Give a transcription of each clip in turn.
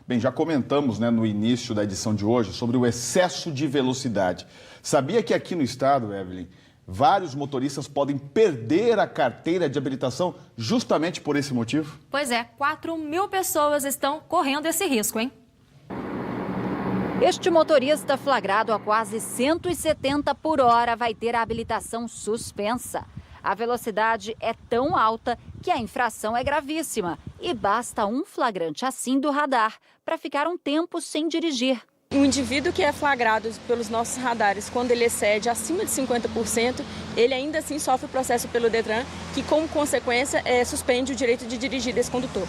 Bem, já comentamos, né, no início da edição de hoje sobre o excesso de velocidade. Sabia que aqui no estado, Evelyn, vários motoristas podem perder a carteira de habilitação justamente por esse motivo? Pois é, 4.000 pessoas estão correndo esse risco, hein? Este motorista flagrado a quase 170 por hora vai ter a habilitação suspensa. A velocidade é tão alta que a infração é gravíssima e basta um flagrante assim do radar para ficar um tempo sem dirigir. O indivíduo que é flagrado pelos nossos radares, quando ele excede acima de 50%, ele ainda assim sofre o processo pelo Detran, que como consequência suspende o direito de dirigir desse condutor.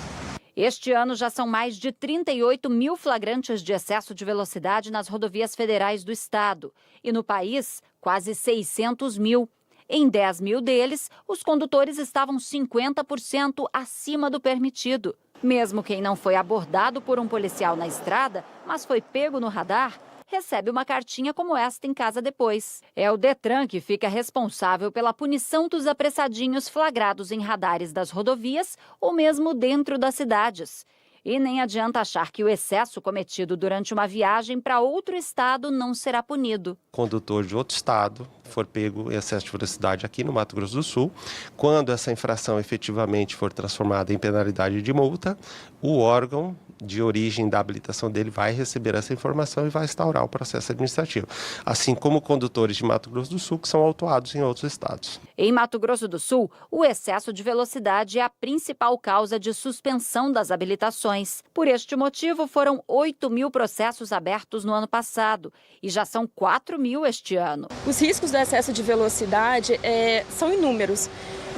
Este ano já são mais de 38.000 flagrantes de excesso de velocidade nas rodovias federais do estado. E no país, quase 600.000. Em 10.000 deles, os condutores estavam 50% acima do permitido. Mesmo quem não foi abordado por um policial na estrada, mas foi pego no radar, recebe uma cartinha como esta em casa depois. É o Detran que fica responsável pela punição dos apressadinhos flagrados em radares das rodovias ou mesmo dentro das cidades. E nem adianta achar que o excesso cometido durante uma viagem para outro estado não será punido. Condutor de outro estado for pego em excesso de velocidade aqui no Mato Grosso do Sul, quando essa infração efetivamente for transformada em penalidade de multa, o órgão de origem da habilitação dele vai receber essa informação e vai instaurar o processo administrativo, assim como condutores de Mato Grosso do Sul que são autuados em outros estados. Em Mato Grosso do Sul, o excesso de velocidade é a principal causa de suspensão das habilitações. Por este motivo, foram 8.000 processos abertos no ano passado e já são 4.000 este ano. Os riscos do excesso de velocidade são inúmeros.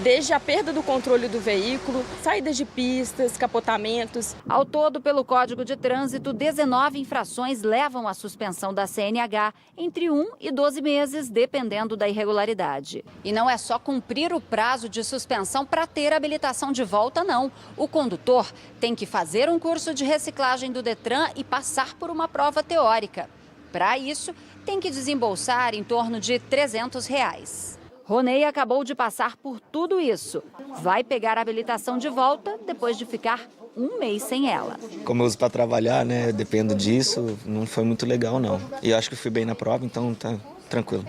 Desde a perda do controle do veículo, saídas de pistas, capotamentos. Ao todo, pelo Código de Trânsito, 19 infrações levam à suspensão da CNH entre 1 e 12 meses, dependendo da irregularidade. E não é só cumprir o prazo de suspensão para ter habilitação de volta, não. O condutor tem que fazer um curso de reciclagem do Detran e passar por uma prova teórica. Para isso, tem que desembolsar em torno de R$300. Ronei acabou de passar por tudo isso. Vai pegar a habilitação de volta depois de ficar um mês sem ela. Como eu uso para trabalhar, né, dependo disso, não foi muito legal não. E eu acho que fui bem na prova, então tá tranquilo.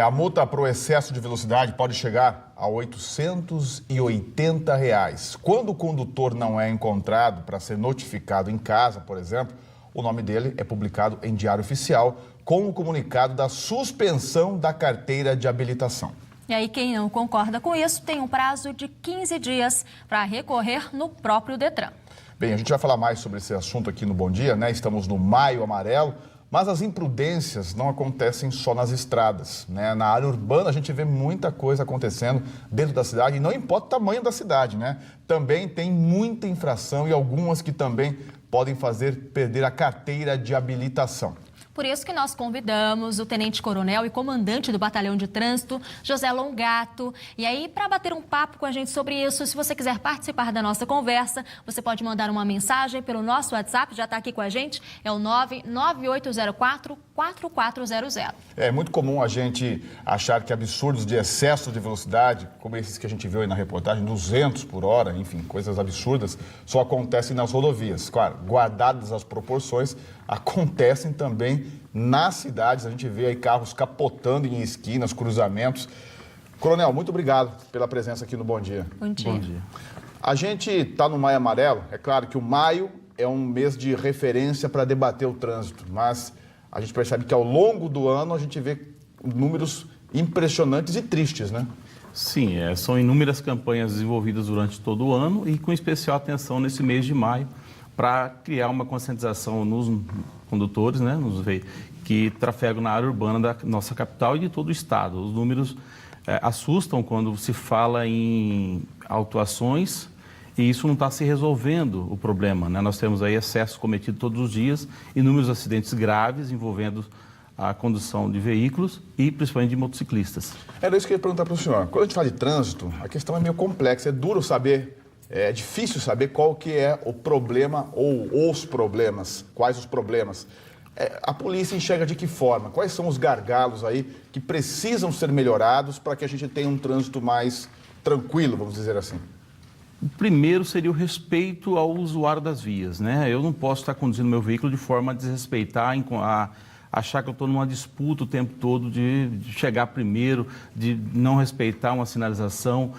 A multa para o excesso de velocidade pode chegar a R$880. Quando o condutor não é encontrado para ser notificado em casa, por exemplo, o nome dele é publicado em Diário Oficial com o comunicado da suspensão da carteira de habilitação. E aí, quem não concorda com isso tem um prazo de 15 dias para recorrer no próprio Detran. Bem, a gente vai falar mais sobre esse assunto aqui no Bom Dia, né? Estamos no Maio Amarelo, mas as imprudências não acontecem só nas estradas, né? Na área urbana a gente vê muita coisa acontecendo dentro da cidade, e não importa o tamanho da cidade, né? Também tem muita infração e algumas que também podem fazer perder a carteira de habilitação. Por isso que nós convidamos o tenente-coronel e comandante do Batalhão de Trânsito, José Longato. E aí, para bater um papo com a gente sobre isso, se você quiser participar da nossa conversa, você pode mandar uma mensagem pelo nosso WhatsApp, já está aqui com a gente, é o 99804-4400. É muito comum a gente achar que absurdos de excesso de velocidade, como esses que a gente viu aí na reportagem, 200 por hora, enfim, coisas absurdas, só acontecem nas rodovias. Claro, guardadas as proporções, acontecem também nas cidades. A gente vê aí carros capotando em esquinas, cruzamentos. Coronel, muito obrigado pela presença aqui no Bom Dia. Bom dia. Bom dia. A gente está no Maio Amarelo. É claro que o maio é um mês de referência para debater o trânsito, mas a gente percebe que ao longo do ano a gente vê números impressionantes e tristes, né? Sim, são inúmeras campanhas desenvolvidas durante todo o ano e com especial atenção nesse mês de maio, para criar uma conscientização nos condutores, né, que trafegam na área urbana da nossa capital e de todo o estado. Os números assustam quando se fala em autuações e isso não está se resolvendo o problema, né? Nós temos aí excesso cometido todos os dias, inúmeros acidentes graves envolvendo a condução de veículos e principalmente de motociclistas. Era isso que eu ia perguntar para o senhor. Quando a gente fala de trânsito, a questão é meio complexa, é duro saber. É difícil saber qual que é o problema ou os problemas, quais os problemas. A polícia enxerga de que forma? Quais são os gargalos aí que precisam ser melhorados para que a gente tenha um trânsito mais tranquilo, vamos dizer assim? O primeiro seria o respeito ao usuário das vias, né? Eu não posso estar conduzindo meu veículo de forma a desrespeitar, a achar que eu estou numa disputa o tempo todo de chegar primeiro, de não respeitar uma sinalização,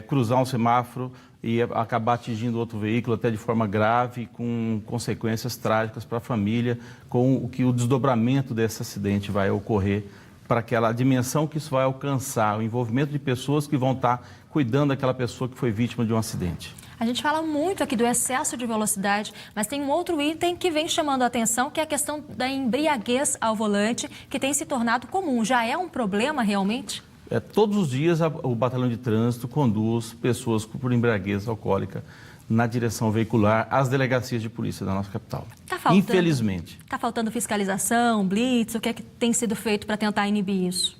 cruzar um semáforo e acabar atingindo outro veículo até de forma grave, com consequências trágicas para a família, com o desdobramento desse acidente vai ocorrer, para aquela dimensão que isso vai alcançar, o envolvimento de pessoas que vão estar cuidando daquela pessoa que foi vítima de um acidente. A gente fala muito aqui do excesso de velocidade, mas tem um outro item que vem chamando a atenção, que é a questão da embriaguez ao volante, que tem se tornado comum. Já é um problema realmente? Todos os dias o batalhão de trânsito conduz pessoas por embriaguez alcoólica na direção veicular às delegacias de polícia da nossa capital. Infelizmente. Está faltando fiscalização, blitz, o que é que tem sido feito para tentar inibir isso?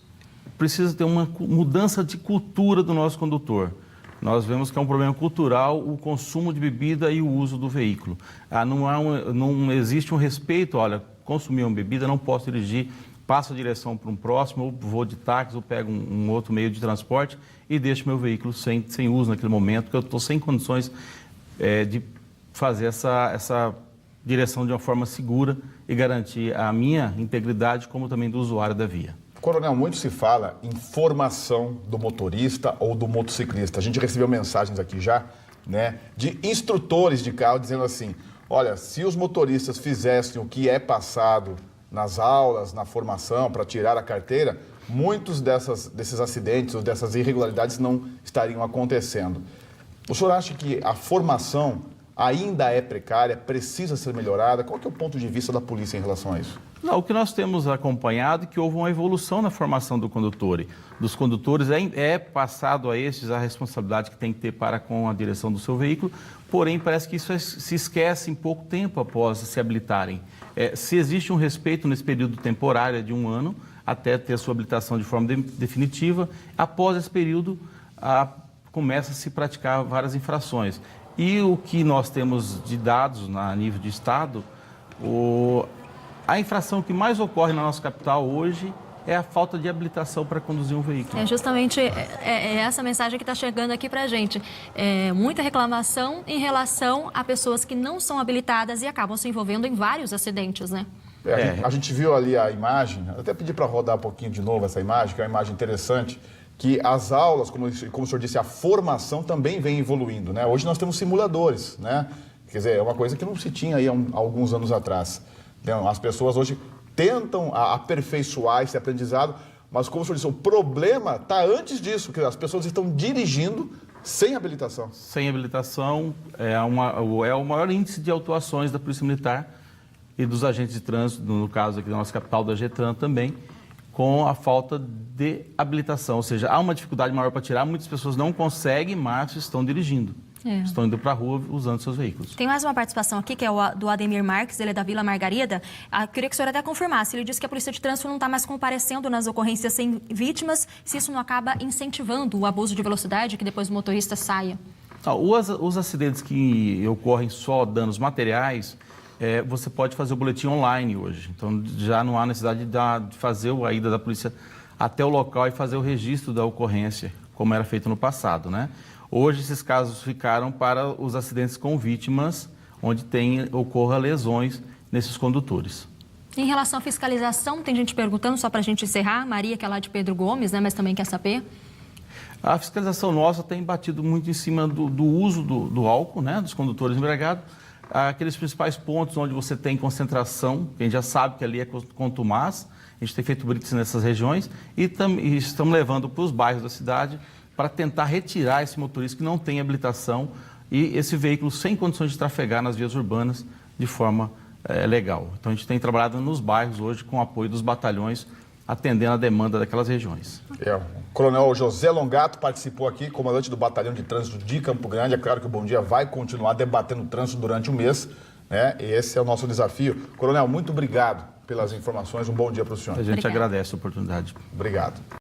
Precisa ter uma mudança de cultura do nosso condutor. Nós vemos que é um problema cultural o consumo de bebida e o uso do veículo. Não existe um respeito, olha, consumir uma bebida, não posso dirigir, passo a direção para um próximo, ou vou de táxi, ou pego um outro meio de transporte e deixo meu veículo sem uso naquele momento, porque eu estou sem condições de fazer essa direção de uma forma segura e garantir a minha integridade, como também do usuário da via. Coronel, muito se fala em formação do motorista ou do motociclista. A gente recebeu mensagens aqui já, né, de instrutores de carro dizendo assim, olha, se os motoristas fizessem o que é passado nas aulas, na formação, para tirar a carteira, muitos desses acidentes ou dessas irregularidades não estariam acontecendo. O senhor acha que a formação ainda é precária, precisa ser melhorada? Qual que é o ponto de vista da polícia em relação a isso? Não, o que nós temos acompanhado é que houve uma evolução na formação dos condutores, é passado a estes a responsabilidade que tem que ter para com a direção do seu veículo, porém parece que isso se esquece em pouco tempo após se habilitarem. Se existe um respeito nesse período temporário de 1 ano, até ter sua habilitação de forma definitiva, após esse período começa a se praticar várias infrações. E o que nós temos de dados a nível de Estado, a infração que mais ocorre na nossa capital hoje é a falta de habilitação para conduzir um veículo. É justamente essa mensagem que está chegando aqui para a gente. Muita reclamação em relação a pessoas que não são habilitadas e acabam se envolvendo em vários acidentes, né? A gente viu ali a imagem, até pedi para rodar um pouquinho de novo essa imagem, que é uma imagem interessante, que as aulas, como o senhor disse, a formação também vem evoluindo, né? Hoje nós temos simuladores, né? Quer dizer, é uma coisa que não se tinha aí há alguns anos atrás. Então, as pessoas hoje tentam aperfeiçoar esse aprendizado, mas como o senhor disse, o problema está antes disso, que as pessoas estão dirigindo sem habilitação. Sem habilitação é o maior índice de autuações da Polícia Militar e dos agentes de trânsito, no caso aqui da nossa capital, da Getran também, com a falta de habilitação, ou seja, há uma dificuldade maior para tirar, muitas pessoas não conseguem, mas estão dirigindo. Estão indo para a rua usando seus veículos. Tem mais uma participação aqui, que é do Ademir Marques, ele é da Vila Margarida. Queria que o senhor até confirmasse. Ele disse que a Polícia de Trânsito não está mais comparecendo nas ocorrências sem vítimas, se isso não acaba incentivando o abuso de velocidade, que depois o motorista saia. Os acidentes que ocorrem só danos materiais, você pode fazer o boletim online hoje. Então, já não há necessidade de fazer a ida da polícia até o local e fazer o registro da ocorrência, como era feito no passado, né? Hoje, esses casos ficaram para os acidentes com vítimas, onde ocorra lesões nesses condutores. Em relação à fiscalização, tem gente perguntando, só para a gente encerrar, Maria, que é lá de Pedro Gomes, né, mas também quer saber. A fiscalização nossa tem batido muito em cima do uso do álcool, né, dos condutores embriagados. Aqueles principais pontos onde você tem concentração, que a gente já sabe que ali é contumaz, a gente tem feito blitz nessas regiões e estamos levando para os bairros da cidade para tentar retirar esse motorista que não tem habilitação e esse veículo sem condições de trafegar nas vias urbanas de forma legal. Então, a gente tem trabalhado nos bairros hoje com o apoio dos batalhões, atendendo a demanda daquelas regiões. O Coronel José Longato participou aqui, comandante do Batalhão de Trânsito de Campo Grande. É claro que o Bom Dia vai continuar debatendo o trânsito durante o mês, né? Esse é o nosso desafio. Coronel, muito obrigado pelas informações. Um bom dia para o senhor. A gente agradece a oportunidade. Obrigado.